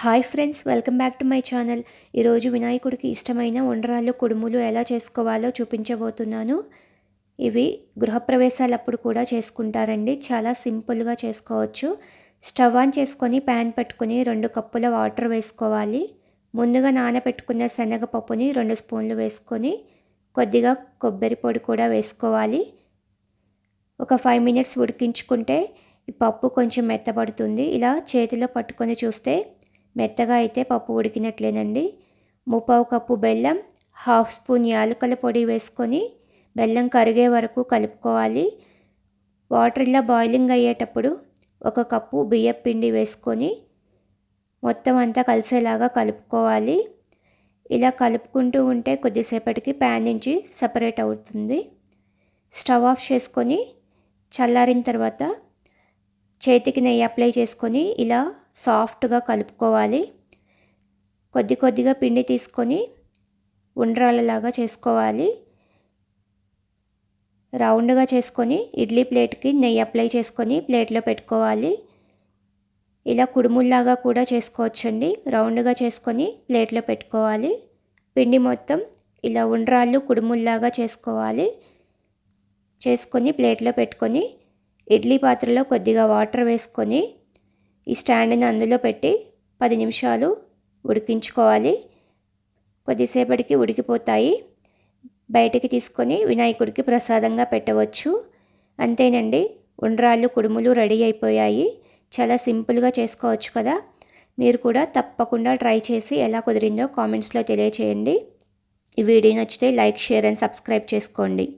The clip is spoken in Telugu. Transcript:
Hi friends, welcome back to my channel. ఈరోజు వినాయకుడికి ఇష్టమైన ఉండ్రాళ్ళు కుడుములు ఎలా చేసుకోవాలో చూపించబోతున్నాను. ఇవి గృహప్రవేశాలప్పుడు కూడా చేసుకుంటారండి. చాలా సింపుల్గా చేసుకోవచ్చు. స్టవ్ ఆన్ చేసుకొని ప్యాన్ పెట్టుకొని 2 కప్పుల వాటర్ వేసుకోవాలి. ముందుగా నానబెట్టుకున్న శనగపప్పుని 2 స్పూన్లు వేసుకొని కొద్దిగా కొబ్బరి పొడి కూడా వేసుకోవాలి. ఒక 5 మినిట్స్ ఉడికించుకుంటే ఈ పప్పు కొంచెం మెత్తబడుతుంది. ఇలా చేతిలో పట్టుకొని చూస్తే మెత్తగా అయితే పప్పు ఉడికినట్లేనండి. 3/4 కప్పు బెల్లం, 1/2 స్పూన్ యాలకుల పొడి వేసుకొని బెల్లం కరిగే వరకు కలుపుకోవాలి. వాటర్ ఇలా బాయిలింగ్ అయ్యేటప్పుడు 1 కప్పు బియ్యం పిండి వేసుకొని మొత్తం అంతా కలిసేలాగా కలుపుకోవాలి. ఇలా కలుపుకుంటూ ఉంటే కొద్దిసేపటికి ప్యాన్ నుంచి సెపరేట్ అవుతుంది. స్టవ్ ఆఫ్ చేసుకొని చల్లారిన తర్వాత చేతికి నెయ్యి అప్లై చేసుకొని ఇలా సాఫ్ట్గా కలుపుకోవాలి. కొద్దిగా పిండి తీసుకొని ఉండ్రాళ్ళలాగా చేసుకోవాలి. రౌండ్గా చేసుకొని ఇడ్లీ ప్లేట్కి నెయ్యి అప్లై చేసుకొని ప్లేట్లో పెట్టుకోవాలి. ఇలా కుడుముల్లాగా కూడా చేసుకోవచ్చండి. రౌండ్గా చేసుకొని ప్లేట్లో పెట్టుకోవాలి. పిండి మొత్తం ఇలా ఉండ్రాళ్ళు కుడుముల్లాగా చేసుకోవాలి. చేసుకొని ప్లేట్లో పెట్టుకొని ఇడ్లీ పాత్రలో కొద్దిగా వాటర్ వేసుకొని ఈ స్టాండ్ని అందులో పెట్టి 10 నిమిషాలు ఉడికించుకోవాలి. కొద్దిసేపటికి ఉడికిపోతాయి. బయటికి తీసుకొని వినాయకుడికి ప్రసాదంగా పెట్టవచ్చు. అంతేనండి, ఉండ్రాళ్ళు కుడుములు రెడీ అయిపోయాయి. చాలా సింపుల్గా చేసుకోవచ్చు కదా. మీరు కూడా తప్పకుండా ట్రై చేసి ఎలా కుదిరిందో కామెంట్స్లో తెలియచేయండి. ఈ వీడియో నచ్చితే లైక్, షేర్ అండ్ సబ్స్క్రైబ్ చేసుకోండి.